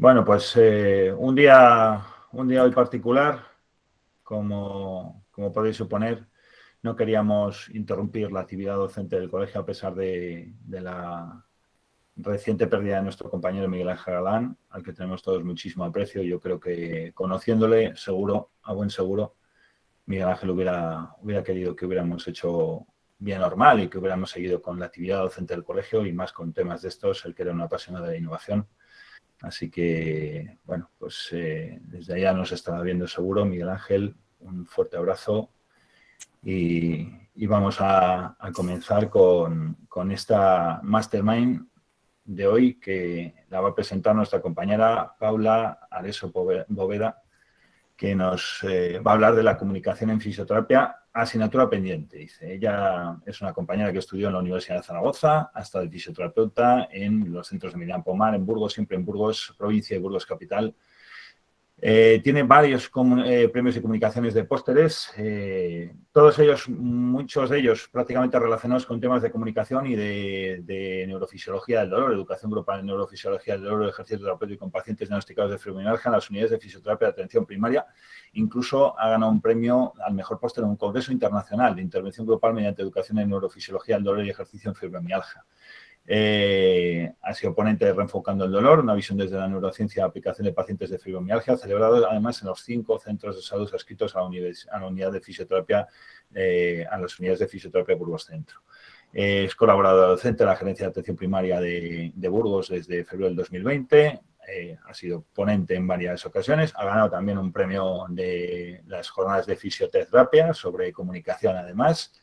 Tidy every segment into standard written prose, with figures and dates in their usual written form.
Bueno, pues un día hoy particular, como podéis suponer, no queríamos interrumpir la actividad docente del colegio a pesar de la reciente pérdida de nuestro compañero Miguel Ángel Galán, al que tenemos todos muchísimo aprecio. Yo creo que conociéndole, seguro, a buen seguro, Miguel Ángel hubiera querido que hubiéramos hecho bien normal y que hubiéramos seguido con la actividad docente del colegio y más con temas de estos, el que era un apasionado de la innovación. Así que, bueno, pues desde allá nos estará viendo seguro. Miguel Ángel, un fuerte abrazo y vamos a comenzar con esta mastermind de hoy que la va a presentar nuestra compañera Paula Areso Bóveda, que nos va a hablar de la comunicación en fisioterapia, asignatura pendiente. Dice, ella es una compañera que estudió en la Universidad de Zaragoza, ha estado de fisioterapeuta en los centros de Millán Pomar, en Burgos, siempre en Burgos, provincia de Burgos capital. Tiene varios premios de comunicaciones de pósteres, todos ellos, muchos de ellos prácticamente relacionados con temas de comunicación y de neurofisiología del dolor, educación grupal en neurofisiología del dolor, ejercicio terapéutico con pacientes diagnosticados de fibromialgia en las unidades de fisioterapia de atención primaria. Incluso ha ganado un premio al mejor póster en un congreso internacional de intervención grupal mediante educación en neurofisiología del dolor y ejercicio en fibromialgia. Ha sido ponente de Reenfocando el Dolor, una visión desde la neurociencia de aplicación de pacientes de fibromialgia, celebrado además en los 5 centros de salud adscritos a la unidad de fisioterapia, a las unidades de fisioterapia Burgos Centro. Es colaboradora docente de la Gerencia de Atención Primaria de Burgos desde febrero del 2020. Ha sido ponente en varias ocasiones. Ha ganado también un premio de las jornadas de fisioterapia sobre comunicación, además.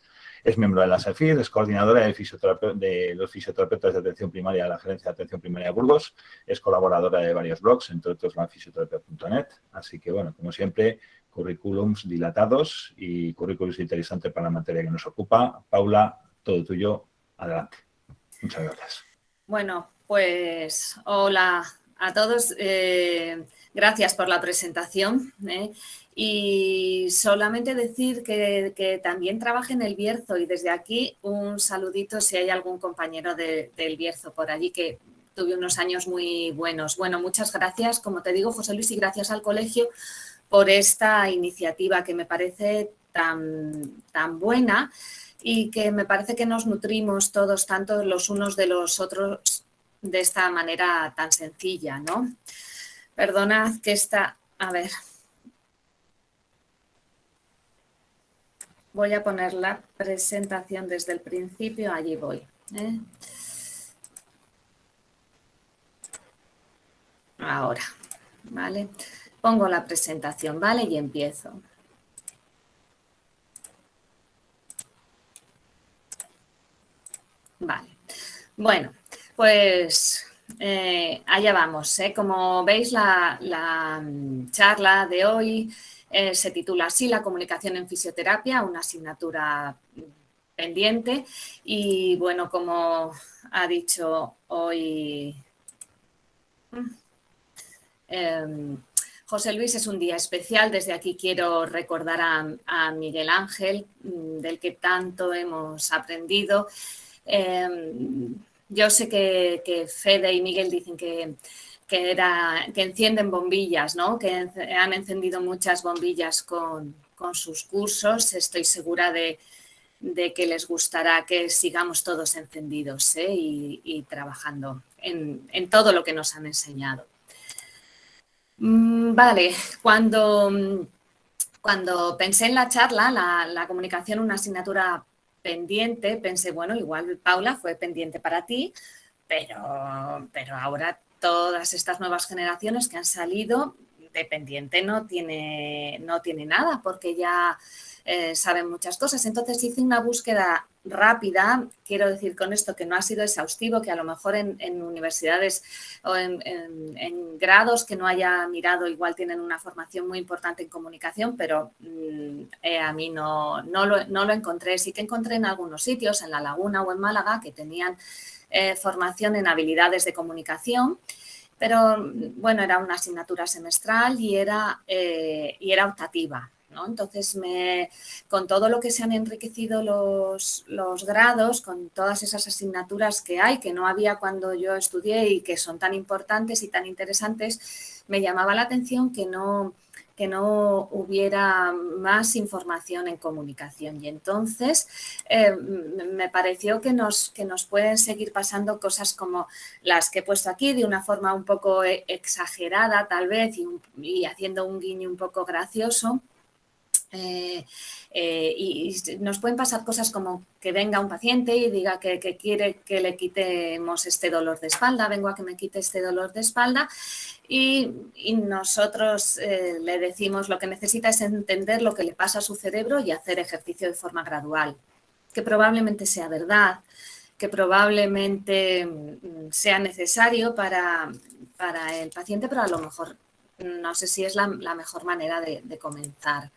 Es miembro de la SEFID, es coordinadora de los fisioterapeutas de atención primaria de la Gerencia de Atención Primaria de Burgos, es colaboradora de varios blogs, entre otros la fisioterapia.net. Así que, bueno, como siempre, currículums dilatados y currículums interesantes para la materia que nos ocupa. Paula, todo tuyo, adelante. Muchas gracias. Bueno, pues hola a todos. Gracias por la presentación. Y solamente decir que también trabajé en el Bierzo y desde aquí un saludito si hay algún compañero del Bierzo por allí, que tuve unos años muy buenos. Bueno, muchas gracias, como te digo, José Luis, y gracias al colegio por esta iniciativa que me parece tan buena y que me parece que nos nutrimos todos tanto los unos de los otros de esta manera tan sencilla, ¿no? Perdonad que esta... A ver... Voy a poner la presentación desde el principio, allí voy. Ahora, ¿vale? Pongo la presentación, ¿vale? Y empiezo. Vale. Bueno, pues allá vamos. Como veis, la charla de hoy se titula así: la comunicación en fisioterapia, una asignatura pendiente. Y bueno, como ha dicho hoy José Luis, es un día especial. Desde aquí quiero recordar a Miguel Ángel, del que tanto hemos aprendido. Yo sé que Fede y Miguel dicen que encienden bombillas, ¿no? Que han encendido muchas bombillas con sus cursos. Estoy segura de que les gustará que sigamos todos encendidos y trabajando en todo lo que nos han enseñado. Vale, cuando pensé en la charla, la comunicación, una asignatura pendiente, pensé, bueno, igual Paula fue pendiente para ti, pero ahora todas estas nuevas generaciones que han salido, de pendiente no tiene nada, porque ya saben muchas cosas. Entonces hice una búsqueda rápida. Quiero decir con esto que no ha sido exhaustivo, que a lo mejor en universidades o en grados que no haya mirado igual tienen una formación muy importante en comunicación, pero a mí no lo encontré. Sí que encontré en algunos sitios, en La Laguna o en Málaga, que tenían formación en habilidades de comunicación, pero bueno, era una asignatura semestral y era optativa. ¿no? Entonces, con todo lo que se han enriquecido los grados, con todas esas asignaturas que hay, que no había cuando yo estudié y que son tan importantes y tan interesantes, me llamaba la atención que no hubiera más información en comunicación. Y entonces me pareció que nos pueden seguir pasando cosas como las que he puesto aquí, de una forma un poco exagerada tal vez y haciendo un guiño un poco gracioso. Y nos pueden pasar cosas como que venga un paciente y diga que quiere que le quitemos este dolor de espalda, vengo a que me quite este dolor de espalda y nosotros le decimos lo que necesita es entender lo que le pasa a su cerebro y hacer ejercicio de forma gradual, que probablemente sea verdad, que probablemente sea necesario para el paciente, pero a lo mejor no sé si es la mejor manera de comenzar.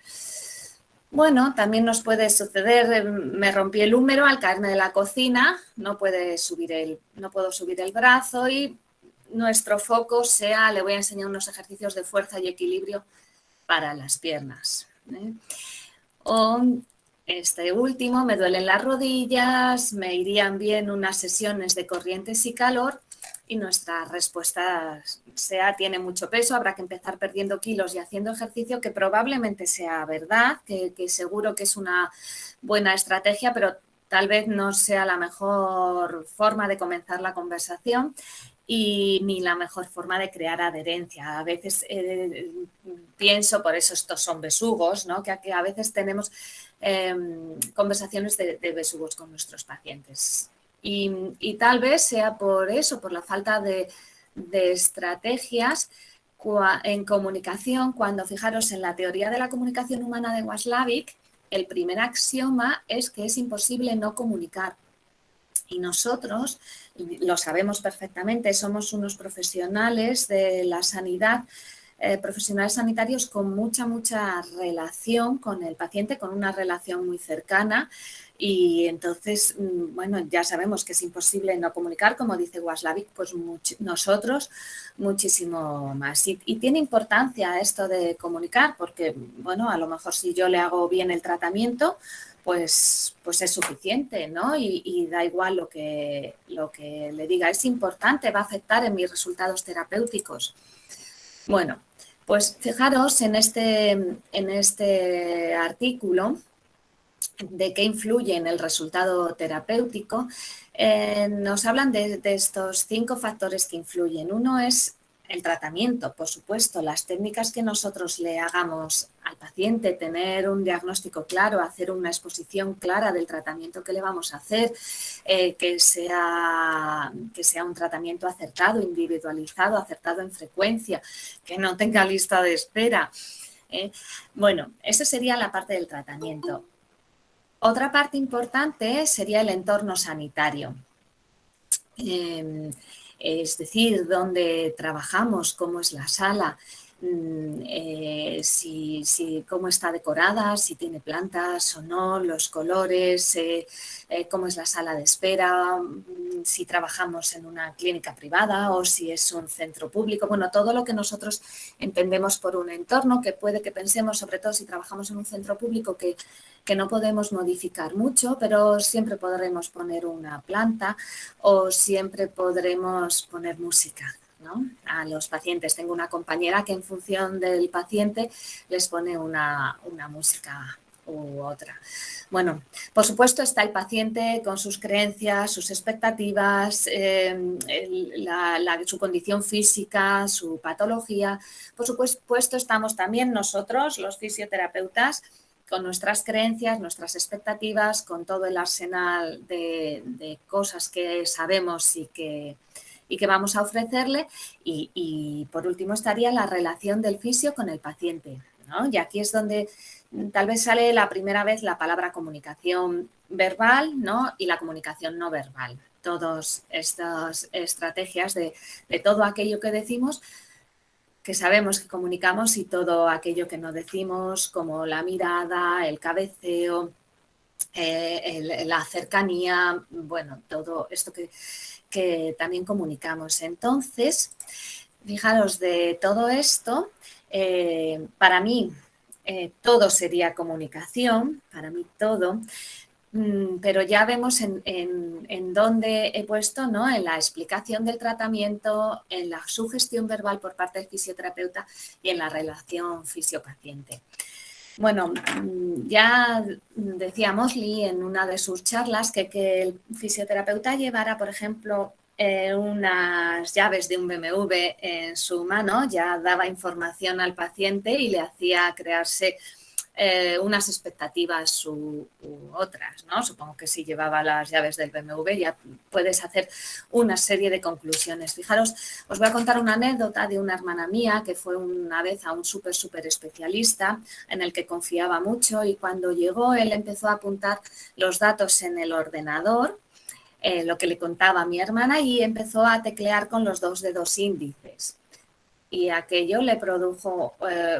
Bueno, también nos puede suceder, me rompí el húmero al caerme de la cocina, no puedo subir el brazo y nuestro foco sea, le voy a enseñar unos ejercicios de fuerza y equilibrio para las piernas. O este último, me duelen las rodillas, me irían bien unas sesiones de corrientes y calor y nuestra respuesta tiene mucho peso, habrá que empezar perdiendo kilos y haciendo ejercicio, que probablemente sea verdad, que seguro que es una buena estrategia, pero tal vez no sea la mejor forma de comenzar la conversación y ni la mejor forma de crear adherencia. A veces pienso, por eso estos son besugos, ¿no? que a veces tenemos conversaciones de besugos con nuestros pacientes. Y tal vez sea por eso, por la falta de estrategias en comunicación, cuando fijaros en la teoría de la comunicación humana de Watzlawick, el primer axioma es que es imposible no comunicar. Y nosotros, lo sabemos perfectamente, somos unos profesionales de la sanidad, profesionales sanitarios con mucha relación con el paciente, con una relación muy cercana. Y entonces, bueno, ya sabemos que es imposible no comunicar, como dice Watzlawick, pues nosotros muchísimo más. Y tiene importancia esto de comunicar, porque, bueno, a lo mejor si yo le hago bien el tratamiento, pues es suficiente, ¿no? Y da igual lo que le diga, es importante, va a afectar en mis resultados terapéuticos. Bueno, pues fijaros en este artículo de qué influye en el resultado terapéutico, nos hablan de estos 5 factores que influyen. Uno es el tratamiento, por supuesto, las técnicas que nosotros le hagamos al paciente, tener un diagnóstico claro, hacer una exposición clara del tratamiento que le vamos a hacer, que sea un tratamiento acertado, individualizado, acertado en frecuencia, que no tenga lista de espera. Bueno, esa sería la parte del tratamiento. Otra parte importante sería el entorno sanitario. Es decir, dónde trabajamos, cómo es la sala, cómo está decorada, si tiene plantas o no, los colores, cómo es la sala de espera, si trabajamos en una clínica privada o si es un centro público. Bueno, todo lo que nosotros entendemos por un entorno, que puede que pensemos, sobre todo si trabajamos en un centro público, que no podemos modificar mucho, pero siempre podremos poner una planta o siempre podremos poner música, ¿no? A los pacientes. Tengo una compañera que en función del paciente les pone una música u otra. Bueno, por supuesto está el paciente con sus creencias, sus expectativas, su condición física, su patología. Por supuesto estamos también nosotros, los fisioterapeutas, con nuestras creencias, nuestras expectativas, con todo el arsenal de cosas que sabemos y que vamos a ofrecerle. Y por último estaría la relación del fisio con el paciente, ¿no? Y aquí es donde tal vez sale la primera vez la palabra comunicación verbal, ¿no? Y la comunicación no verbal. Todas estas estrategias de todo aquello que decimos, que sabemos que comunicamos, y todo aquello que no decimos, como la mirada, el cabeceo, la cercanía, bueno, todo esto que también comunicamos. Entonces, fijaros, de todo esto, para mí, todo sería comunicación, para mí todo. Pero ya vemos en dónde he puesto, ¿no? En la explicación del tratamiento, en la sugestión verbal por parte del fisioterapeuta y en la relación fisio-paciente. Bueno, ya decía Mosley en una de sus charlas que el fisioterapeuta llevara, por ejemplo, unas llaves de un BMW en su mano, ya daba información al paciente y le hacía crearse unas expectativas u otras, ¿no? Supongo que si llevaba las llaves del BMW ya puedes hacer una serie de conclusiones. Fijaros, os voy a contar una anécdota de una hermana mía que fue una vez a un súper especialista en el que confiaba mucho y cuando llegó él empezó a apuntar los datos en el ordenador, lo que le contaba a mi hermana y empezó a teclear con los dos dedos índices. Y aquello le produjo,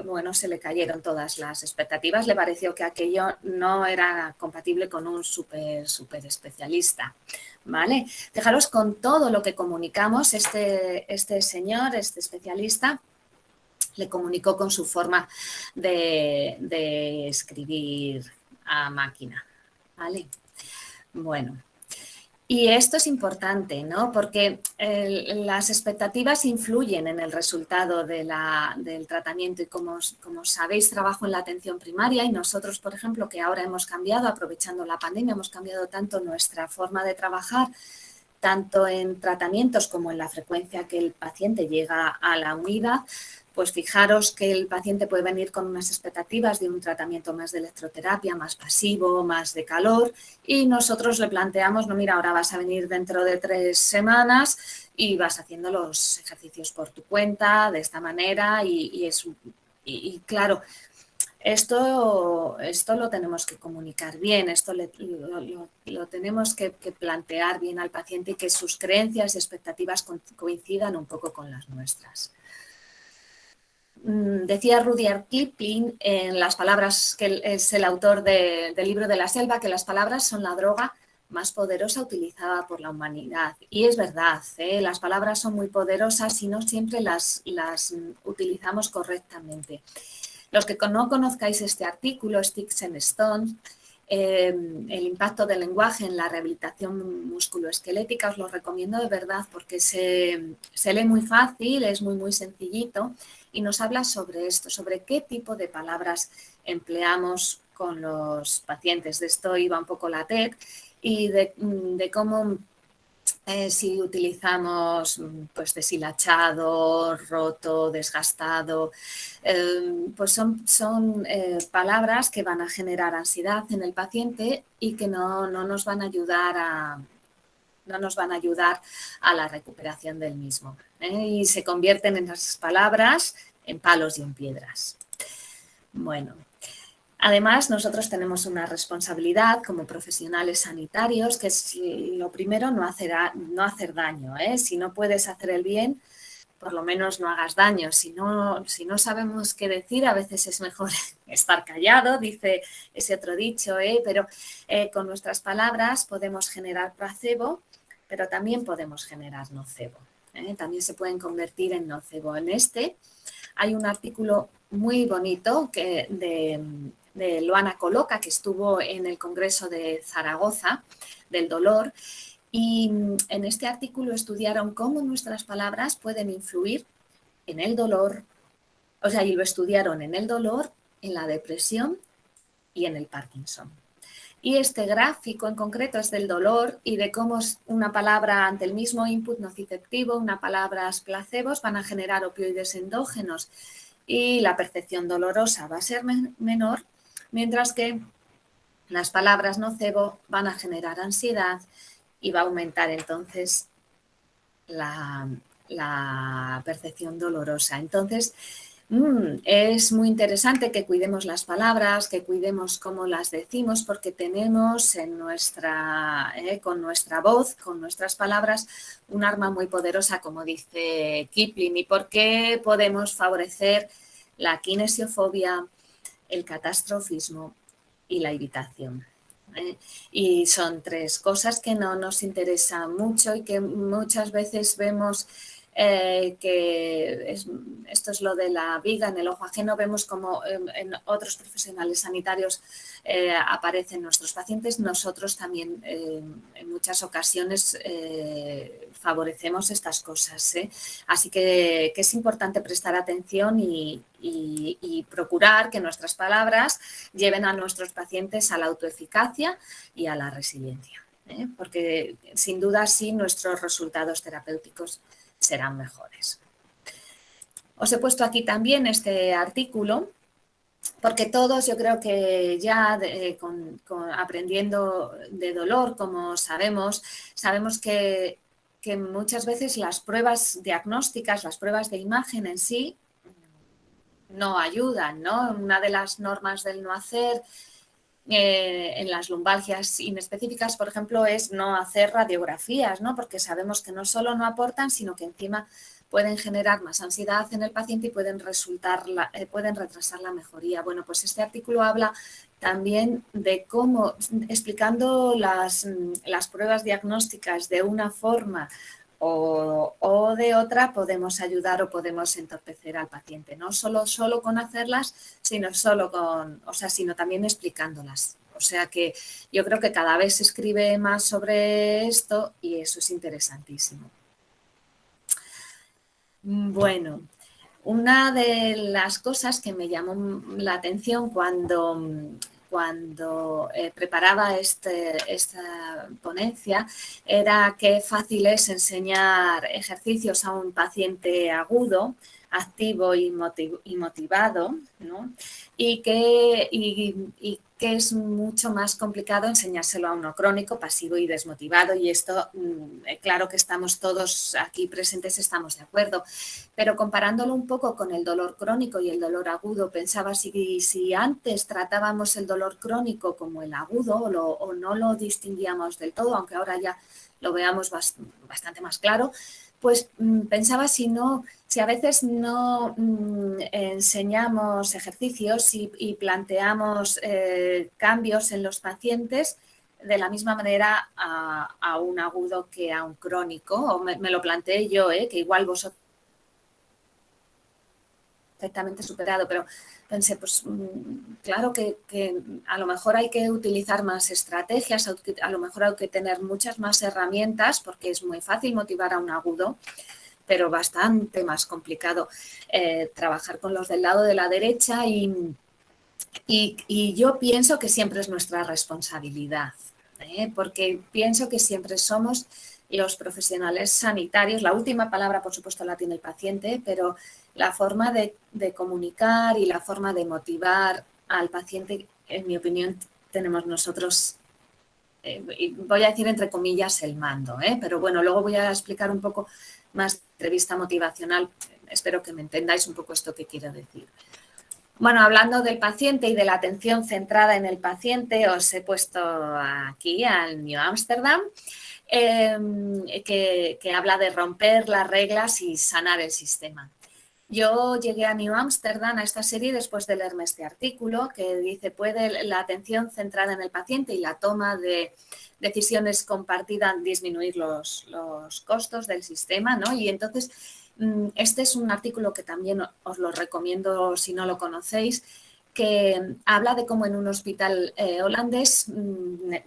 bueno, se le cayeron todas las expectativas, le pareció que aquello no era compatible con un súper especialista, ¿vale? Fijaros con todo lo que comunicamos, este señor, este especialista, le comunicó con su forma de escribir a máquina, ¿vale? Bueno. Y esto es importante, ¿no? Porque las expectativas influyen en el resultado del tratamiento y como sabéis, trabajo en la atención primaria y nosotros, por ejemplo, que ahora hemos cambiado, aprovechando la pandemia, hemos cambiado tanto nuestra forma de trabajar, tanto en tratamientos como en la frecuencia que el paciente llega a la unidad. Pues fijaros que el paciente puede venir con unas expectativas de un tratamiento más de electroterapia, más pasivo, más de calor y nosotros le planteamos, no, mira, ahora vas a venir dentro de 3 semanas y vas haciendo los ejercicios por tu cuenta, de esta manera y claro, esto lo tenemos que comunicar bien, esto lo tenemos que plantear bien al paciente y que sus creencias y expectativas coincidan un poco con las nuestras. Decía Rudyard Kipling en las palabras, que es el autor del libro de la selva, que las palabras son la droga más poderosa utilizada por la humanidad. Y es verdad, las palabras son muy poderosas y no siempre las utilizamos correctamente. Los que no conozcáis este artículo, Sticks and Stones, el impacto del lenguaje en la rehabilitación musculoesquelética, os lo recomiendo de verdad porque se lee muy fácil, es muy sencillito y nos habla sobre esto, sobre qué tipo de palabras empleamos con los pacientes. De esto iba un poco la TED y de cómo si utilizamos pues deshilachado, roto, desgastado, pues son palabras que van a generar ansiedad en el paciente y que no nos van a ayudar a la recuperación del mismo. Y se convierten en esas palabras en palos y en piedras. Bueno. Además, nosotros tenemos una responsabilidad como profesionales sanitarios, que es lo primero, no hacer daño. Si no puedes hacer el bien, por lo menos no hagas daño. Si no sabemos qué decir, a veces es mejor estar callado, dice ese otro dicho, pero con nuestras palabras podemos generar placebo, pero también podemos generar nocebo. También se pueden convertir en nocebo. En este hay un artículo muy bonito de Loana Coloca, que estuvo en el Congreso de Zaragoza del dolor, y en este artículo estudiaron cómo nuestras palabras pueden influir en el dolor, y lo estudiaron en el dolor, en la depresión y en el Parkinson. Y este gráfico en concreto es del dolor y de cómo una palabra ante el mismo input nociceptivo, una palabra placebos, van a generar opioides endógenos y la percepción dolorosa va a ser menor, mientras que las palabras nocebo van a generar ansiedad y va a aumentar entonces la percepción dolorosa. Entonces, es muy interesante que cuidemos las palabras, que cuidemos cómo las decimos, porque tenemos con nuestra voz, con nuestras palabras, un arma muy poderosa, como dice Kipling, y por qué podemos favorecer la kinesiofobia, el catastrofismo y la evitación. Y son 3 cosas que no nos interesan mucho y que muchas veces vemos esto es lo de la viga en el ojo ajeno. Vemos como en otros profesionales sanitarios aparecen nuestros pacientes. Nosotros también en muchas ocasiones favorecemos estas cosas, ¿eh? Así que es importante prestar atención y procurar que nuestras palabras lleven a nuestros pacientes a la autoeficacia y a la resiliencia, ¿eh? Porque sin duda así nuestros resultados terapéuticos serán mejores. Os he puesto aquí también este artículo porque todos, yo creo que ya aprendiendo de dolor, como sabemos que muchas veces las pruebas diagnósticas, las pruebas de imagen en sí no ayudan, ¿no? Una de las normas del no hacer en las lumbalgias inespecíficas, por ejemplo, es no hacer radiografías, ¿no? Porque sabemos que no solo no aportan, sino que encima pueden generar más ansiedad en el paciente y pueden retrasar la mejoría. Bueno, pues este artículo habla también de cómo, explicando las pruebas diagnósticas de una forma o de otra, podemos ayudar o podemos entorpecer al paciente, no solo con hacerlas, sino sino también explicándolas. O sea que yo creo que cada vez se escribe más sobre esto y eso es interesantísimo. Bueno, una de las cosas que me llamó la atención cuando preparaba esta ponencia era qué fácil es enseñar ejercicios a un paciente agudo, activo y motivado, ¿no? Y que es mucho más complicado enseñárselo a uno crónico, pasivo y desmotivado, y esto, claro que estamos todos aquí presentes, estamos de acuerdo, pero comparándolo un poco con el dolor crónico y el dolor agudo, pensaba si antes tratábamos el dolor crónico como el agudo o no lo distinguíamos del todo, aunque ahora ya lo veamos bastante más claro, pues pensaba si a veces no enseñamos ejercicios y planteamos cambios en los pacientes de la misma manera a un agudo que a un crónico, o me lo planteé yo, que igual vosotros perfectamente superado, pero pensé, pues claro que a lo mejor hay que utilizar más estrategias, a lo mejor hay que tener muchas más herramientas, porque es muy fácil motivar a un agudo, pero bastante más complicado trabajar con los del lado de la derecha y yo pienso que siempre es nuestra responsabilidad, porque pienso que siempre somos los profesionales sanitarios, la última palabra por supuesto la tiene el paciente, pero la forma de comunicar y la forma de motivar al paciente, en mi opinión, tenemos nosotros, voy a decir entre comillas, el mando, pero bueno, luego voy a explicar un poco más entrevista motivacional, espero que me entendáis un poco esto que quiero decir. Bueno, hablando del paciente y de la atención centrada en el paciente, os he puesto aquí al New Amsterdam, que habla de romper las reglas y sanar el sistema. Yo llegué a New Amsterdam, a esta serie, después de leerme este artículo que dice: ¿puede la atención centrada en el paciente y la toma de decisiones compartidas disminuir los costos del sistema, ¿no? Y entonces, este es un artículo que también os lo recomiendo si no lo conocéis, que habla de cómo en un hospital holandés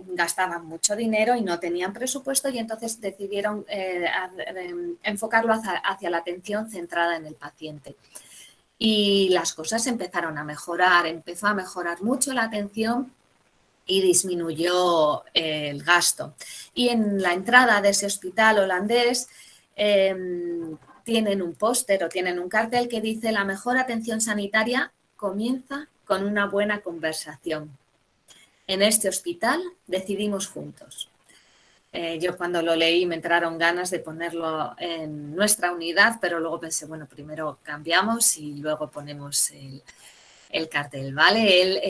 gastaban mucho dinero y no tenían presupuesto, y entonces decidieron enfocarlo hacia la atención centrada en el paciente. Y las cosas empezaron a mejorar, empezó a mejorar mucho la atención y disminuyó el gasto. Y en la entrada de ese hospital holandés tienen un póster o tienen un cartel que dice: la mejor atención sanitaria comienza con una buena conversación. En este hospital decidimos juntos. Yo cuando lo leí me entraron ganas de ponerlo en nuestra unidad, pero luego pensé, bueno, primero cambiamos y luego ponemos el cartel, ¿vale?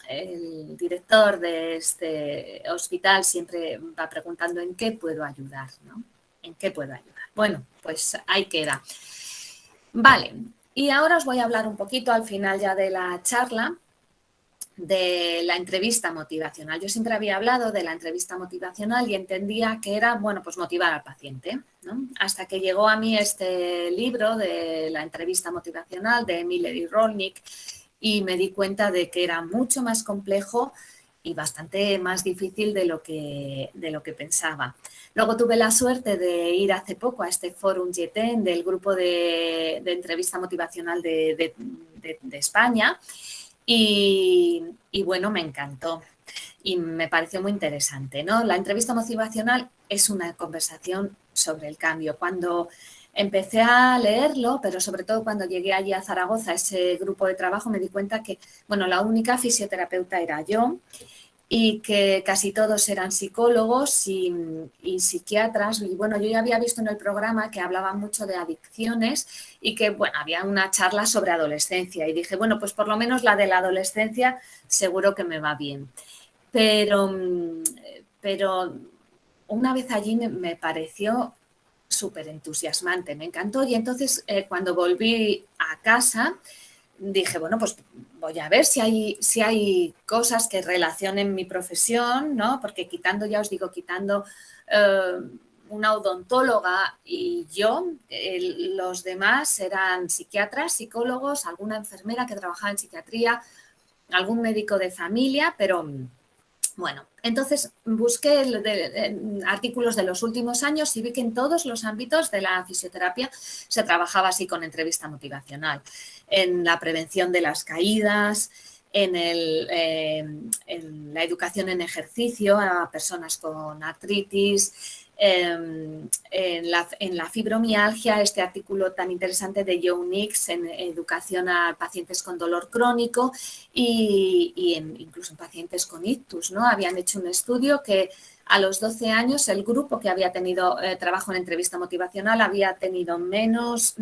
El director de este hospital siempre va preguntando en qué puedo ayudar, ¿no? ¿En qué puedo ayudar? Bueno, pues ahí queda. Vale, y ahora os voy a hablar un poquito al final ya de la charla de la entrevista motivacional. Yo siempre había hablado de la entrevista motivacional y entendía que era, bueno, pues motivar al paciente, ¿no? Hasta que llegó a mí este libro de la entrevista motivacional de Miller y Rolnick y me di cuenta de que era mucho más complejo y bastante más difícil de lo que pensaba. Luego tuve la suerte de ir hace poco a este Fórum Yeten del grupo de entrevista motivacional de España y bueno, me encantó y me pareció muy interesante, ¿no? La entrevista motivacional es una conversación sobre el cambio. Cuando empecé a leerlo, pero sobre todo cuando llegué allí a Zaragoza, a ese grupo de trabajo, me di cuenta que, bueno, la única fisioterapeuta era yo y que casi todos eran psicólogos y psiquiatras. Y bueno, yo ya había visto en el programa que hablaban mucho de adicciones y que, bueno, había una charla sobre adolescencia y dije, bueno, pues por lo menos la de la adolescencia seguro que me va bien. Pero una vez allí me pareció súper entusiasmante, me encantó y entonces cuando volví a casa dije, bueno, pues voy a ver si hay cosas que relacionen mi profesión, ¿no? Porque quitando, ya os digo, quitando una odontóloga y yo, los demás eran psiquiatras, psicólogos, alguna enfermera que trabajaba en psiquiatría, algún médico de familia, pero bueno, entonces busqué artículos de los últimos años y vi que en todos los ámbitos de la fisioterapia se trabajaba así con entrevista motivacional, en la prevención de las caídas, en la educación en ejercicio a personas con artritis, en la fibromialgia, este artículo tan interesante de Joe Nix en educación a pacientes con dolor crónico y incluso en pacientes con ictus, ¿no? Habían hecho un estudio que a los 12 años el grupo que había tenido trabajo en entrevista motivacional había tenido menos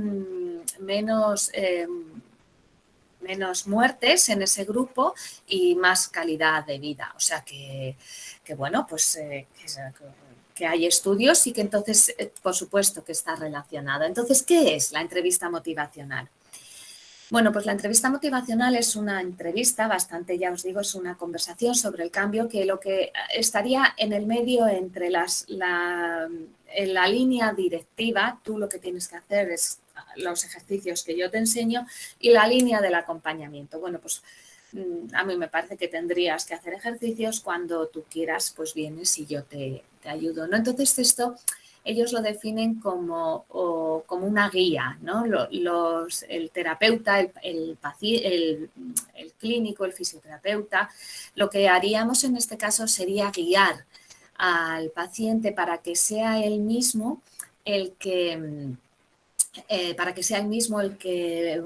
muertes en ese grupo y más calidad de vida. O sea que bueno, pues que hay estudios y que entonces, por supuesto, que está relacionado. Entonces, ¿qué es la entrevista motivacional? Bueno, pues la entrevista motivacional es una entrevista bastante, ya os digo, es una conversación sobre el cambio que lo que estaría en el medio entre en la línea directiva, tú lo que tienes que hacer es los ejercicios que yo te enseño y la línea del acompañamiento. Bueno, pues a mí me parece que tendrías que hacer ejercicios cuando tú quieras, pues vienes y yo te ayudo, ¿no? Entonces esto ellos lo definen como una guía, ¿no? El terapeuta, el clínico, el fisioterapeuta, lo que haríamos en este caso sería guiar al paciente para que sea él mismo el que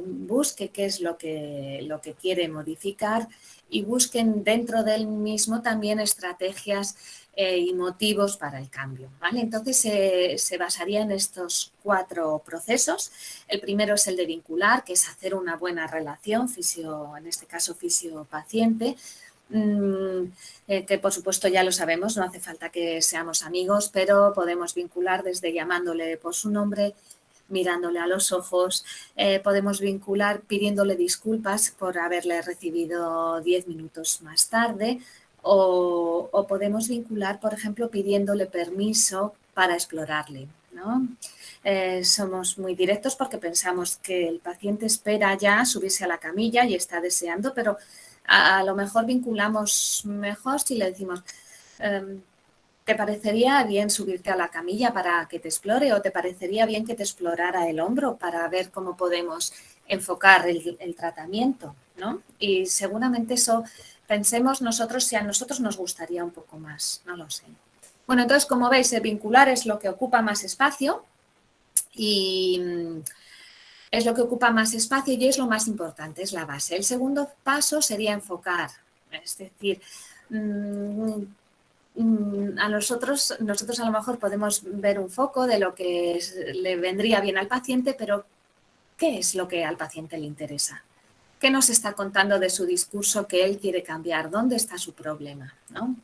busque qué es lo que quiere modificar y busquen dentro del mismo también estrategias y motivos para el cambio, ¿vale? Entonces se basaría en estos 4 procesos. El primero es el de vincular, que es hacer una buena relación, en este caso fisio-paciente, que por supuesto ya lo sabemos, no hace falta que seamos amigos, pero podemos vincular desde llamándole por su nombre, mirándole a los ojos, podemos vincular pidiéndole disculpas por haberle recibido 10 minutos más tarde o podemos vincular, por ejemplo, pidiéndole permiso para explorarle, ¿no? Somos muy directos porque pensamos que el paciente espera ya subirse a la camilla y está deseando, pero a lo mejor vinculamos mejor si le decimos ¿te parecería bien subirte a la camilla para que te explore o te parecería bien que te explorara el hombro para ver cómo podemos enfocar el tratamiento, ¿no? Y seguramente eso pensemos nosotros si a nosotros nos gustaría un poco más, no lo sé. Bueno, entonces, como veis, el vincular es lo que ocupa más espacio y es lo que ocupa más espacio y es lo más importante, es la base. El segundo paso sería enfocar, es decir, a nosotros a lo mejor podemos ver un foco de lo que le vendría bien al paciente, pero ¿qué es lo que al paciente le interesa? ¿Qué nos está contando de su discurso que él quiere cambiar? ¿Dónde está su problema? ¿No?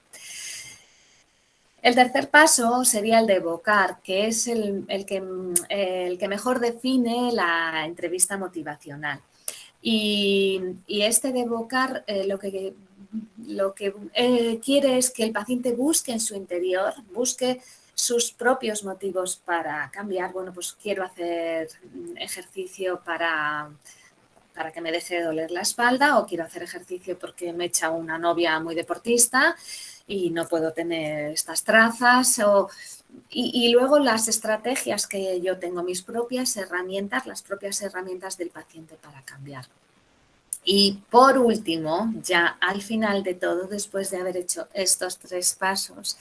El tercer paso sería el de evocar, que es el que mejor define la entrevista motivacional. Y este de evocar lo que lo que quiere es que el paciente busque en su interior, busque sus propios motivos para cambiar. Bueno, pues quiero hacer ejercicio para que me deje de doler la espalda, o quiero hacer ejercicio porque me echa una novia muy deportista y no puedo tener estas trazas. Y luego las estrategias que yo tengo, mis propias herramientas, las propias herramientas del paciente para cambiar. Y por último, ya al final de todo, después de haber hecho estos 3 pasos,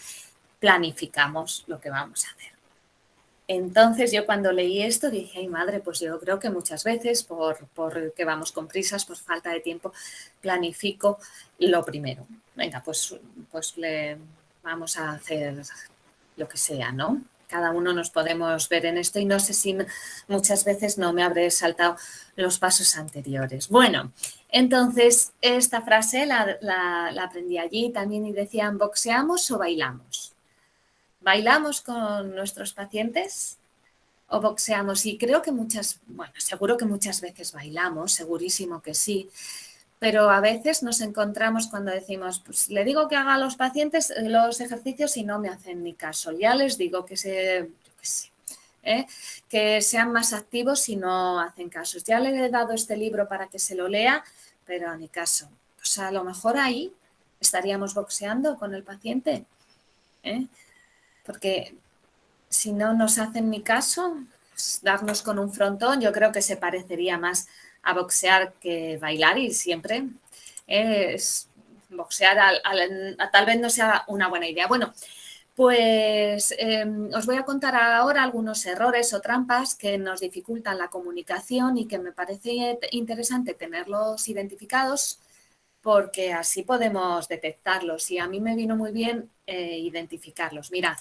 planificamos lo que vamos a hacer. Entonces yo cuando leí esto dije, ay madre, pues yo creo que muchas veces por que vamos con prisas, por falta de tiempo, planifico lo primero. Venga, pues vamos a hacer lo que sea, ¿no? Cada uno nos podemos ver en esto y no sé si muchas veces no me habré saltado los pasos anteriores. Bueno, entonces esta frase la aprendí allí también y decían, ¿boxeamos o bailamos? ¿Bailamos con nuestros pacientes o boxeamos? Y creo que seguro que muchas veces bailamos, segurísimo que sí, pero a veces nos encontramos cuando decimos, pues le digo que haga a los pacientes los ejercicios y no me hacen ni caso. Ya les digo que que sean más activos y no hacen caso. Ya le he dado este libro para que se lo lea, pero ni caso. Pues a lo mejor ahí estaríamos boxeando con el paciente, porque si no nos hacen ni caso, pues darnos con un frontón, yo creo que se parecería más a boxear que bailar, y siempre es boxear tal vez no sea una buena idea. Bueno, pues os voy a contar ahora algunos errores o trampas que nos dificultan la comunicación y que me parece interesante tenerlos identificados, porque así podemos detectarlos, y a mí me vino muy bien identificarlos. Mirad.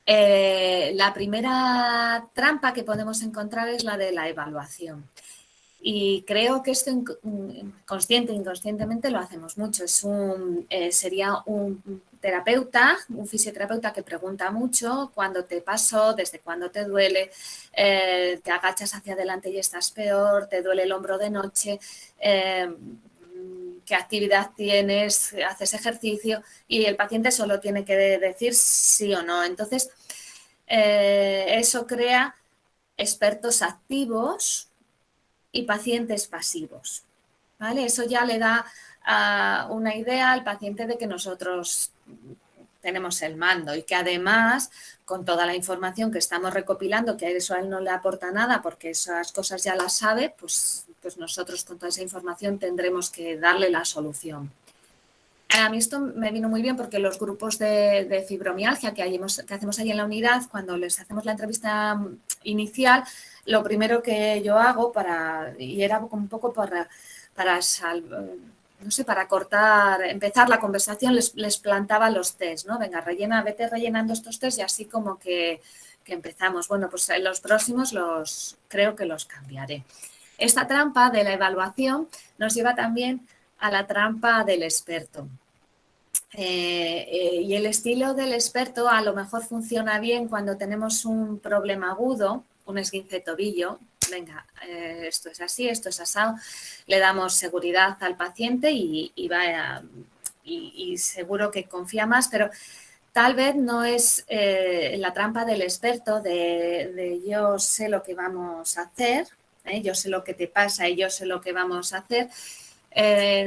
La primera trampa que podemos encontrar es la de la evaluación. Y creo que esto consciente e inconscientemente lo hacemos mucho. Sería un terapeuta, un fisioterapeuta que pregunta mucho: ¿cuándo te pasó? ¿Desde cuándo te duele? ¿Te agachas hacia adelante y estás peor? ¿Te duele el hombro de noche? ¿Qué actividad tienes? ¿Haces ejercicio? Y el paciente solo tiene que decir sí o no. Entonces, eso crea expertos activos y pacientes pasivos, ¿vale? Eso ya le da una idea al paciente de que nosotros tenemos el mando, y que además, con toda la información que estamos recopilando, que eso a él no le aporta nada porque esas cosas ya las sabe, pues nosotros con toda esa información tendremos que darle la solución. A mí esto me vino muy bien porque los grupos de fibromialgia que hacemos ahí en la unidad, cuando les hacemos la entrevista inicial, lo primero que yo hago y era un poco para empezar la conversación, les plantaba los test, ¿no? Venga, vete rellenando estos test y así como que empezamos. Bueno, pues en los próximos creo que los cambiaré. Esta trampa de la evaluación nos lleva también a la trampa del experto. Y el estilo del experto a lo mejor funciona bien cuando tenemos un problema agudo, un esguince de tobillo. Venga, esto es así, esto es asado. Le damos seguridad al paciente y seguro que confía más, pero tal vez no es la trampa del experto de yo sé lo que vamos a hacer, yo sé lo que te pasa y yo sé lo que vamos a hacer.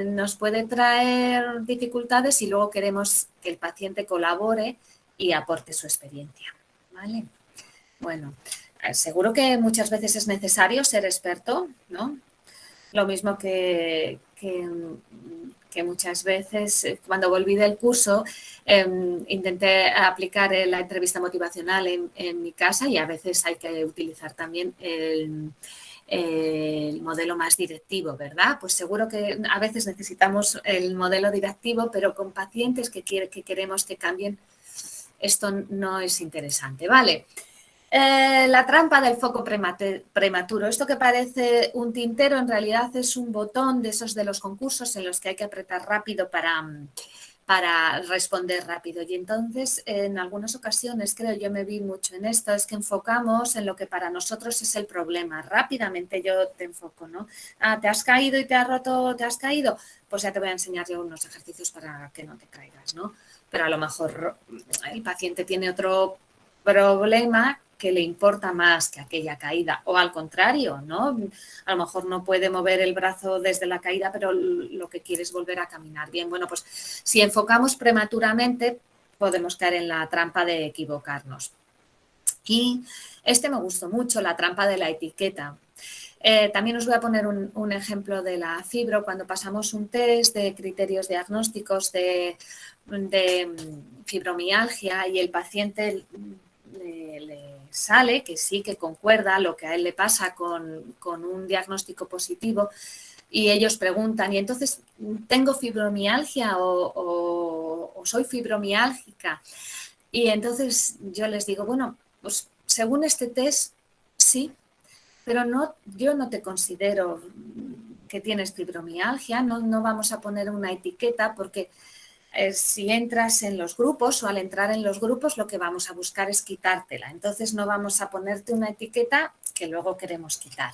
Nos puede traer dificultades y luego queremos que el paciente colabore y aporte su experiencia, ¿vale? Bueno, seguro que muchas veces es necesario ser experto, ¿no? Lo mismo que muchas veces, cuando volví del curso, intenté aplicar la entrevista motivacional en mi casa, y a veces hay que utilizar también el modelo más directivo, ¿verdad? Pues seguro que a veces necesitamos el modelo directivo, pero con pacientes que queremos que cambien, esto no es interesante, ¿vale? La trampa del foco prematuro. Esto que parece un tintero en realidad es un botón de esos de los concursos en los que hay que apretar rápido para responder rápido. Y entonces, en algunas ocasiones, creo, yo me vi mucho en esto, es que enfocamos en lo que para nosotros es el problema. Rápidamente yo te enfoco, ¿no? Ah, ¿te has caído y te has roto, te has caído? Pues ya te voy a enseñar yo unos ejercicios para que no te caigas, ¿no? Pero a lo mejor el paciente tiene otro problema que le importa más que aquella caída, o al contrario, ¿no? A lo mejor no puede mover el brazo desde la caída, pero lo que quiere es volver a caminar bien. Bueno, pues si enfocamos prematuramente, podemos caer en la trampa de equivocarnos. Y me gustó mucho, la trampa de la etiqueta. También os voy a poner un ejemplo de la fibro. Cuando pasamos un test de criterios diagnósticos de fibromialgia y el paciente le sale que sí, que concuerda lo que a él le pasa con un diagnóstico positivo, y ellos preguntan, ¿y entonces tengo fibromialgia o soy fibromiálgica? Y entonces yo les digo, bueno, pues según este test, sí, pero yo no te considero que tienes fibromialgia, no vamos a poner una etiqueta porque si entras en los grupos o al entrar en los grupos lo que vamos a buscar es quitártela. Entonces no vamos a ponerte una etiqueta que luego queremos quitar.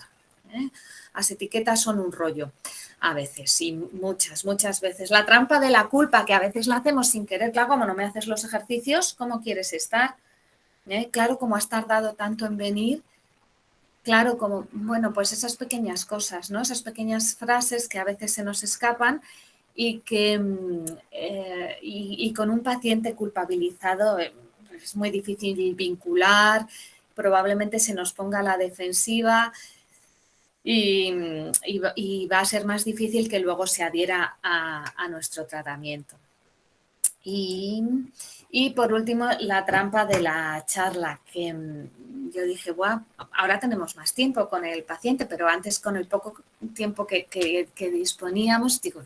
Las etiquetas son un rollo a veces y muchas veces. La trampa de la culpa, que a veces la hacemos sin querer. Claro, como no me haces los ejercicios, ¿cómo quieres estar? Claro, como has tardado tanto en venir. Claro, como, bueno, pues esas pequeñas cosas, ¿no? Esas pequeñas frases que a veces se nos escapan y que y con un paciente culpabilizado es muy difícil vincular, probablemente se nos ponga a la defensiva y va a ser más difícil que luego se adhiera a nuestro tratamiento. Y por último, la trampa de la charla, que yo dije, guau, ahora tenemos más tiempo con el paciente, pero antes con el poco tiempo que disponíamos, digo,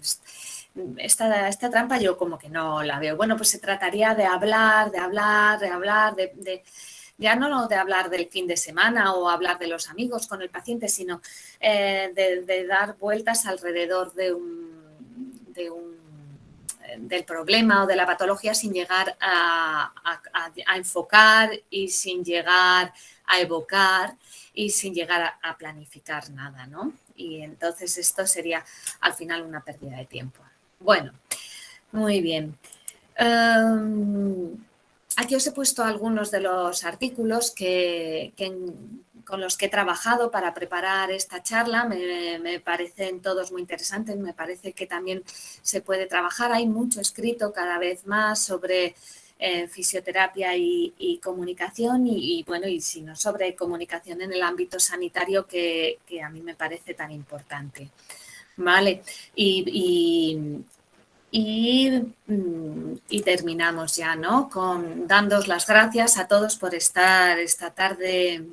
esta trampa yo como que no la veo. Bueno, pues se trataría de hablar, ya no de hablar del fin de semana o hablar de los amigos con el paciente, sino de dar vueltas alrededor del problema o de la patología sin llegar a enfocar y sin llegar a evocar y sin llegar a planificar nada, ¿no? Y entonces esto sería al final una pérdida de tiempo. Bueno, muy bien. Aquí os he puesto algunos de los artículos con los que he trabajado para preparar esta charla. Me parecen todos muy interesantes, me parece que también se puede trabajar. Hay mucho escrito cada vez más sobre fisioterapia y comunicación y bueno, y si no, sobre comunicación en el ámbito sanitario que a mí me parece tan importante. Vale, y terminamos ya, ¿no? Dándoos las gracias a todos por estar esta tarde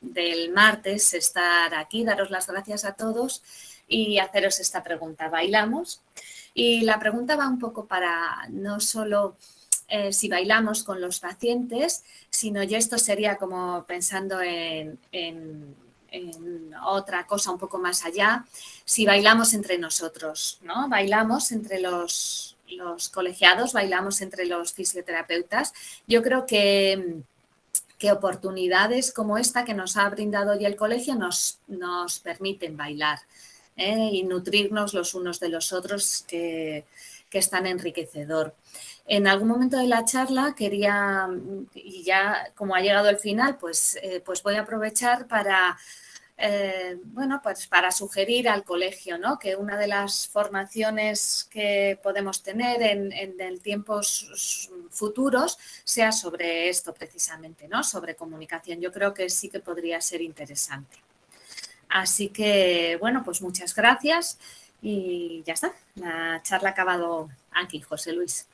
del martes, estar aquí, daros las gracias a todos y haceros esta pregunta. ¿Bailamos? Y la pregunta va un poco para no solo si bailamos con los pacientes, sino ya esto sería como pensando en otra cosa un poco más allá, si bailamos entre nosotros, ¿no? Bailamos entre los colegiados, bailamos entre los fisioterapeutas. Yo creo que oportunidades como esta que nos ha brindado hoy el colegio nos permiten bailar y nutrirnos los unos de los otros, que es tan enriquecedor. En algún momento de la charla quería, y ya como ha llegado el final, pues voy a aprovechar para bueno, pues para sugerir al colegio, ¿no? Que una de las formaciones que podemos tener en tiempos futuros sea sobre esto precisamente, ¿no? Sobre comunicación. Yo creo que sí que podría ser interesante. Así que, bueno, pues muchas gracias y ya está. La charla ha acabado aquí, José Luis.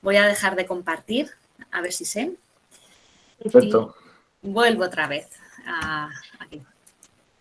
Voy a dejar de compartir, a ver si sé. Perfecto. Y vuelvo otra vez aquí.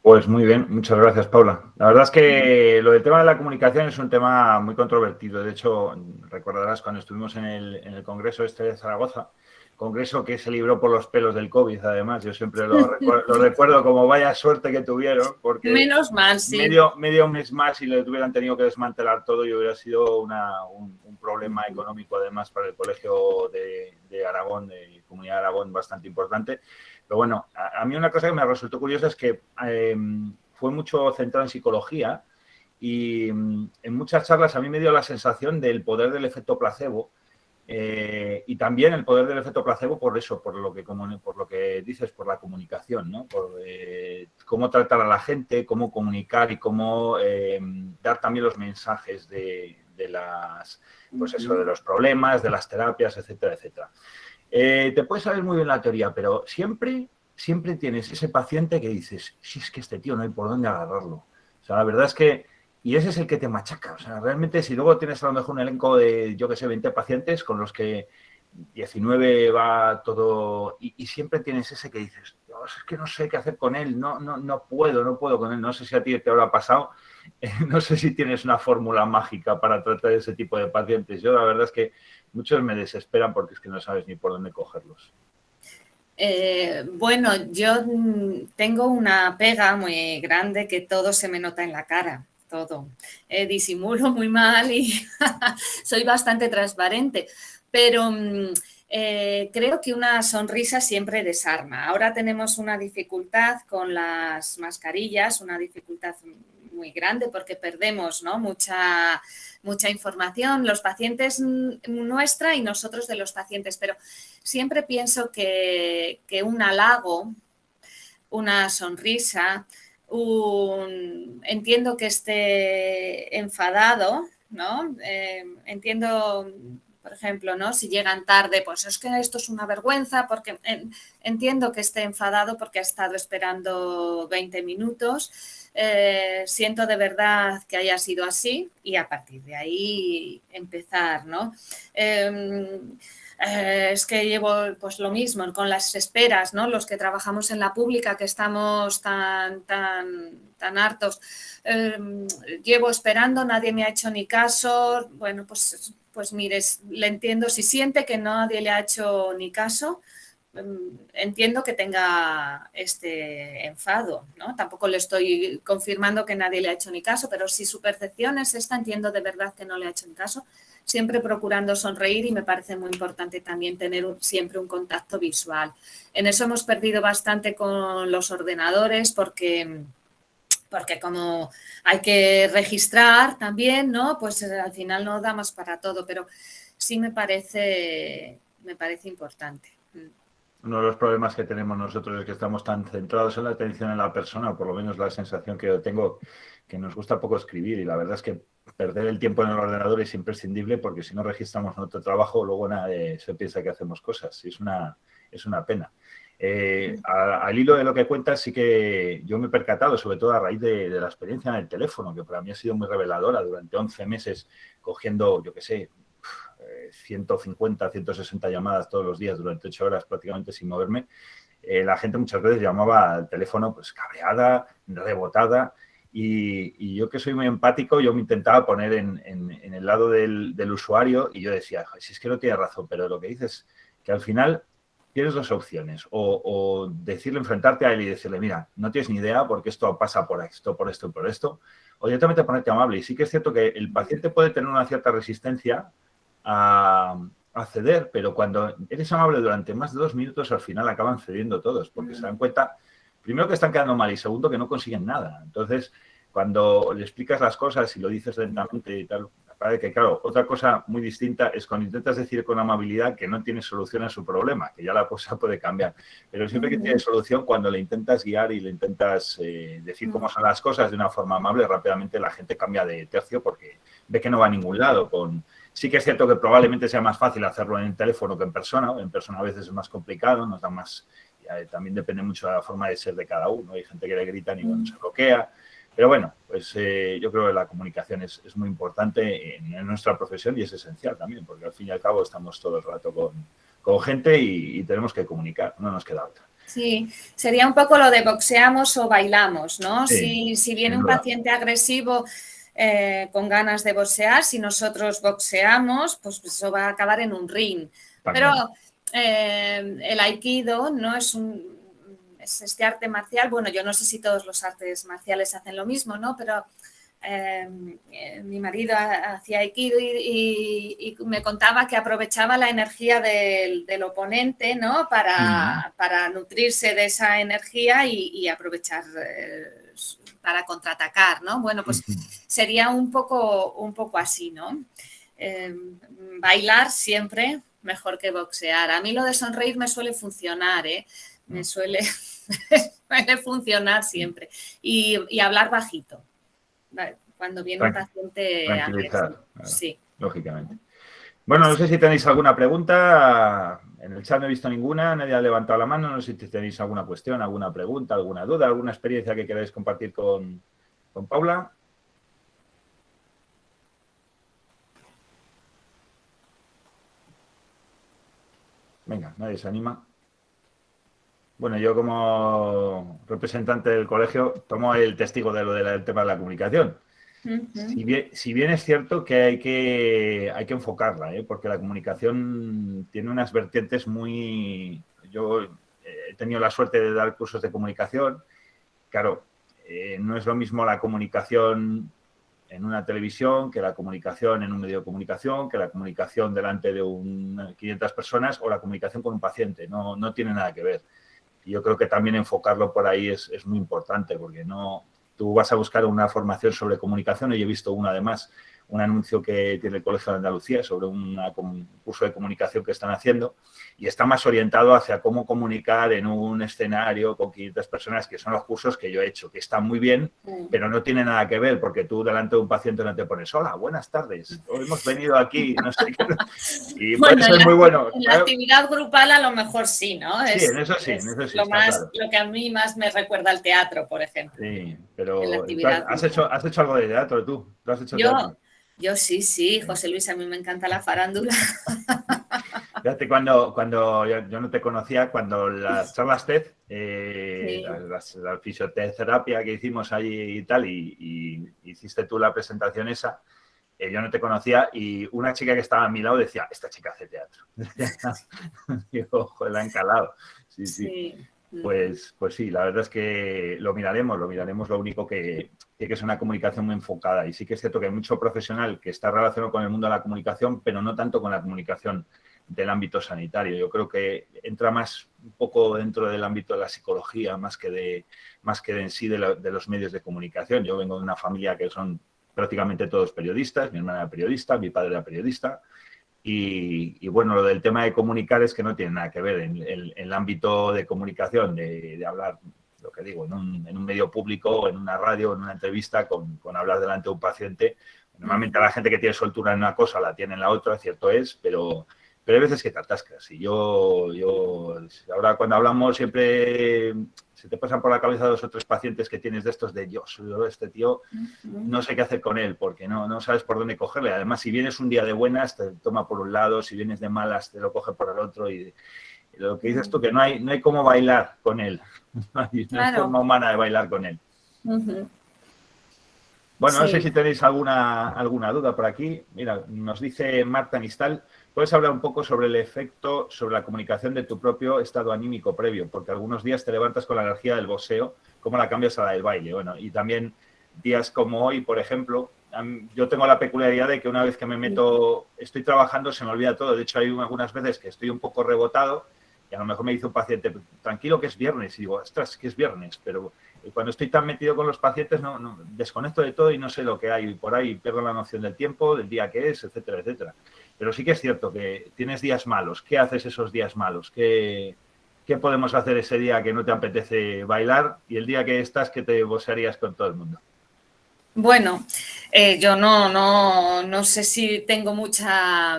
Pues muy bien, muchas gracias, Paula. La verdad es que lo del tema de la comunicación es un tema muy controvertido. De hecho, recordarás cuando estuvimos en el Congreso este de Zaragoza, congreso que se libró por los pelos del COVID, además. Yo siempre lo recuerdo como vaya suerte que tuvieron, porque Menos mal, sí. medio mes más y le hubieran tenido que desmantelar todo y hubiera sido un problema económico, además, para el Colegio de Aragón, de Comunidad de Aragón, bastante importante. Pero bueno, a mí una cosa que me resultó curiosa es que fue mucho centrado en psicología y en muchas charlas a mí me dio la sensación del poder del efecto placebo y también el poder del efecto placebo por eso, por lo que dices, por la comunicación, ¿no? Por cómo tratar a la gente, cómo comunicar y cómo dar también los mensajes de pues eso, de los problemas, de las terapias, etcétera, etcétera. Te puede saber muy bien la teoría, pero siempre tienes ese paciente que dices, si es que este tío no hay por dónde agarrarlo. O sea, la verdad es que, y ese es el que te machaca. O sea, realmente si luego tienes a lo mejor un elenco de, yo que sé, 20 pacientes con los que 19 va todo, y siempre tienes ese que dices, Dios, es que no sé qué hacer con él, no puedo con él. No sé si a ti te habrá pasado, no sé si tienes una fórmula mágica para tratar ese tipo de pacientes. Yo la verdad es que muchos me desesperan porque es que no sabes ni por dónde cogerlos. Bueno, yo tengo una pega muy grande que todo se me nota en la cara, todo. Disimulo muy mal y soy bastante transparente, pero creo que una sonrisa siempre desarma. Ahora tenemos una dificultad con las mascarillas, una dificultad muy grande porque perdemos, ¿no? mucha información, los pacientes nuestra y nosotros de los pacientes, pero siempre pienso que un halago, una sonrisa, entiendo que esté enfadado, ¿no? Entiendo, por ejemplo, ¿no? Si llegan tarde, pues es que esto es una vergüenza, porque entiendo que esté enfadado porque ha estado esperando 20 minutos. Siento de verdad que haya sido así y a partir de ahí empezar, ¿no? Es que llevo pues lo mismo con las esperas, ¿no? Los que trabajamos en la pública que estamos tan hartos. Llevo esperando, nadie me ha hecho ni caso. Bueno, pues mires, le entiendo. Si siente que nadie le ha hecho ni caso, entiendo que tenga este enfado, ¿no? Tampoco le estoy confirmando que nadie le ha hecho ni caso, pero si su percepción es esta, entiendo de verdad que no le ha hecho ni caso, siempre procurando sonreír y me parece muy importante también tener siempre un contacto visual. En eso hemos perdido bastante con los ordenadores porque como hay que registrar también, ¿no? Pues al final no da más para todo, pero sí me parece importante. Uno de los problemas que tenemos nosotros es que estamos tan centrados en la atención en la persona, o por lo menos la sensación que yo tengo, que nos gusta poco escribir y la verdad es que perder el tiempo en el ordenador es imprescindible porque si no registramos nuestro trabajo luego nadie se piensa que hacemos cosas y es una pena. Al hilo de lo que cuentas, sí que yo me he percatado, sobre todo a raíz de la experiencia en el teléfono, que para mí ha sido muy reveladora durante 11 meses cogiendo, yo qué sé, 150, 160 llamadas todos los días durante 8 horas prácticamente sin moverme. La gente muchas veces llamaba al teléfono pues cabreada, rebotada y yo que soy muy empático, yo me intentaba poner en el lado del usuario y yo decía, si es que no tiene razón, pero lo que dices que al final tienes dos opciones, o decirle, enfrentarte a él y decirle, mira, no tienes ni idea porque esto pasa por esto, por esto y por esto, o directamente ponerte amable. Y sí que es cierto que el paciente puede tener una cierta resistencia a ceder, pero cuando eres amable durante más de 2 minutos, al final acaban cediendo todos, porque se dan cuenta, primero que están quedando mal y segundo que no consiguen nada. Entonces, cuando le explicas las cosas y lo dices lentamente y tal, parece que, claro, otra cosa muy distinta es cuando intentas decir con amabilidad que no tienes solución a su problema, que ya la cosa puede cambiar, pero siempre que tiene solución, cuando le intentas guiar y le intentas decir cómo son las cosas de una forma amable, rápidamente la gente cambia de tercio porque ve que no va a ningún lado. Sí que es cierto que probablemente sea más fácil hacerlo en el teléfono que en persona. En persona a veces es más complicado, nos da más... También depende mucho de la forma de ser de cada uno. Hay gente que le gritan y bueno, se bloquea. Pero bueno, pues yo creo que la comunicación es muy importante en nuestra profesión y es esencial también, porque al fin y al cabo estamos todo el rato con gente y tenemos que comunicar, no nos queda otra. Sí, sería un poco lo de boxeamos o bailamos, ¿no? Sí, Si viene sin un duda. paciente agresivo con ganas de boxear, si nosotros boxeamos, pues eso va a acabar en un ring. Está Pero claro. el aikido no es este arte marcial. Bueno, yo no sé si todos los artes marciales hacen lo mismo, ¿no? Pero mi marido hacía aikido y me contaba que aprovechaba la energía del oponente, ¿no? Para nutrirse de esa energía y aprovechar para contraatacar, ¿no? Bueno, pues sería un poco así, ¿no? Bailar siempre mejor que boxear. A mí lo de sonreír me suele funcionar, ¿eh? Me suele funcionar siempre. Y hablar bajito. Cuando viene un paciente agresivo. Tranquilizar, Sí. lógicamente. Bueno, no sé si tenéis alguna pregunta. En el chat no he visto ninguna, nadie ha levantado la mano. No sé si tenéis alguna cuestión, alguna pregunta, alguna duda, alguna experiencia que queráis compartir con Paula. Venga, nadie se anima. Bueno, yo como representante del colegio tomo el testigo de lo del tema de la comunicación. Si bien es cierto que hay que enfocarla, porque la comunicación tiene unas vertientes muy... Yo he tenido la suerte de dar cursos de comunicación. Claro, no es lo mismo la comunicación en una televisión que la comunicación en un medio de comunicación, que la comunicación delante de 500 personas o la comunicación con un paciente. No tiene nada que ver. Y yo creo que también enfocarlo por ahí es muy importante, porque no, tú vas a buscar una formación sobre comunicación, y yo he visto una además, un anuncio que tiene el Colegio de Andalucía sobre un curso de comunicación que están haciendo, y está más orientado hacia cómo comunicar en un escenario con 500 personas, que son los cursos que yo he hecho, que están muy bien, pero no tiene nada que ver, porque tú delante de un paciente no te pones, hola, buenas tardes, hoy hemos venido aquí, no sé qué, y puede Bueno, ser muy bueno. en la actividad grupal a lo mejor sí, ¿no? Sí, en eso sí, está claro. Lo que a mí más me recuerda al teatro, por ejemplo. Sí, En la pero actividad grupal. has hecho algo de teatro tú. ¿Tú has hecho Yo, teatro? yo sí, José Luis, a mí me encanta la farándula. Fíjate, cuando yo no te conocía, cuando las charlas TED, Sí. la fisioterapia que hicimos allí y tal, y hiciste tú la presentación esa, yo no te conocía y una chica que estaba a mi lado decía, esta chica hace teatro. Digo, joder, la han calado. Sí, sí. Sí. Pues sí, la verdad es que lo miraremos, lo único que es una comunicación muy enfocada. Y sí que es cierto que hay mucho profesional que está relacionado con el mundo de la comunicación, pero no tanto con la comunicación del ámbito sanitario. Yo creo que entra más un poco dentro del ámbito de la psicología, más que de en sí de los medios de comunicación. Yo vengo de una familia que son prácticamente todos periodistas, mi hermana era periodista, mi padre era periodista. Y bueno, lo del tema de comunicar es que no tiene nada que ver en el ámbito de comunicación, de hablar, lo que digo, en un medio público, o en una radio, en una entrevista, con hablar delante de un paciente. Normalmente la gente que tiene soltura en una cosa la tiene en la otra, cierto es, pero hay veces que te atascas. Y yo ahora cuando hablamos siempre se te pasan por la cabeza 2 o 3 pacientes que tienes de estos de yo, este tío, no sé qué hacer con él, porque no sabes por dónde cogerle. Además, si vienes un día de buenas, te toma por un lado, si vienes de malas, te lo coge por el otro. Y lo que dices tú, que no hay cómo bailar con él. No hay Claro. forma humana de bailar con él. Bueno, no sé Sí. si tenéis alguna duda por aquí. Mira, nos dice Marta Nistal, ¿puedes hablar un poco sobre el efecto sobre la comunicación de tu propio estado anímico previo? Porque algunos días te levantas con la energía del boxeo, ¿cómo la cambias a la del baile? Bueno, y también días como hoy, por ejemplo, yo tengo la peculiaridad de que una vez que me meto, estoy trabajando, se me olvida todo. De hecho, hay algunas veces que estoy un poco rebotado y a lo mejor me dice un paciente, tranquilo que es viernes, y digo, ostras, que es viernes, pero cuando estoy tan metido con los pacientes no desconecto de todo y no sé lo que hay por ahí, pierdo la noción del tiempo, del día que es, etcétera, etcétera. Pero sí que es cierto que tienes días malos. ¿Qué haces esos días malos? ¿Qué podemos hacer ese día que no te apetece bailar y el día que estás que te boxearías con todo el mundo? Bueno, yo no sé si tengo mucha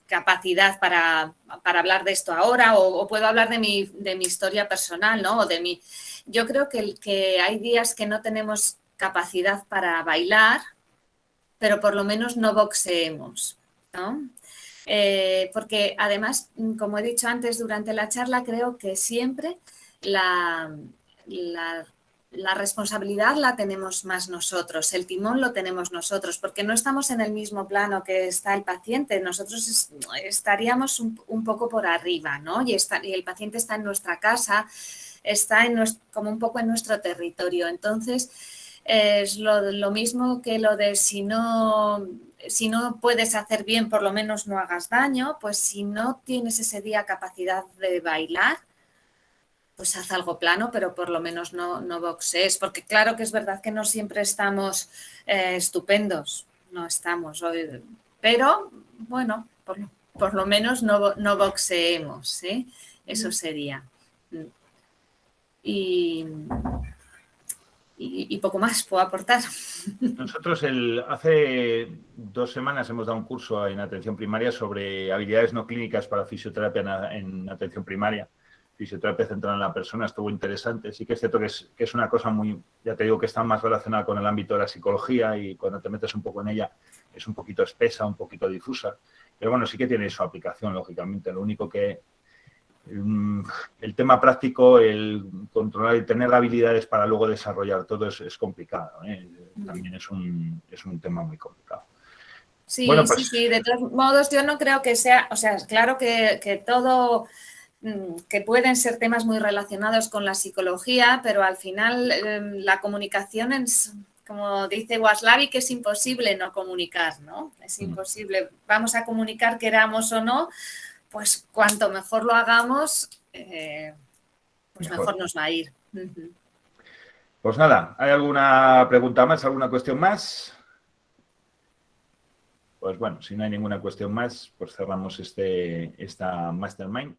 capacidad para hablar de esto ahora o puedo hablar de mi historia personal, ¿no? Yo creo que hay días que no tenemos capacidad para bailar, pero por lo menos no boxeemos, ¿no? Porque además, como he dicho antes durante la charla, creo que siempre la responsabilidad la tenemos más nosotros, el timón lo tenemos nosotros, porque no estamos en el mismo plano que está el paciente, nosotros estaríamos un poco por arriba, ¿no? Y el paciente está en nuestra casa, está como un poco en nuestro territorio. Entonces, es lo mismo que lo de si no puedes hacer bien, por lo menos no hagas daño. Pues si no tienes ese día capacidad de bailar, pues haz algo plano, pero por lo menos no boxees, porque claro que es verdad que no siempre estamos estupendos, no estamos, pero bueno, por lo menos no boxeemos, ¿sí? Eso sería. Y poco más puedo aportar. Nosotros hace 2 semanas hemos dado un curso en atención primaria sobre habilidades no clínicas para fisioterapia en atención primaria. Fisioterapia centrada en la persona, estuvo interesante. Sí que es cierto que es una cosa muy, ya te digo, que está más relacionada con el ámbito de la psicología y cuando te metes un poco en ella es un poquito espesa, un poquito difusa. Pero bueno, sí que tiene su aplicación, lógicamente. Lo único que el tema práctico, el controlar y tener habilidades para luego desarrollar todo es complicado, ¿eh? También es un tema muy complicado. Sí, bueno, pues, sí, de todos modos yo no creo que sea, o sea, claro que todo, que pueden ser temas muy relacionados con la psicología, pero al final la comunicación es, como dice Waslavi, que es imposible no comunicar, ¿no? Es imposible. Vamos a comunicar, queramos o no, pues cuanto mejor lo hagamos, pues mejor nos va a ir. Pues nada, ¿hay alguna pregunta más, alguna cuestión más? Pues bueno, si no hay ninguna cuestión más, pues cerramos esta Mastermind.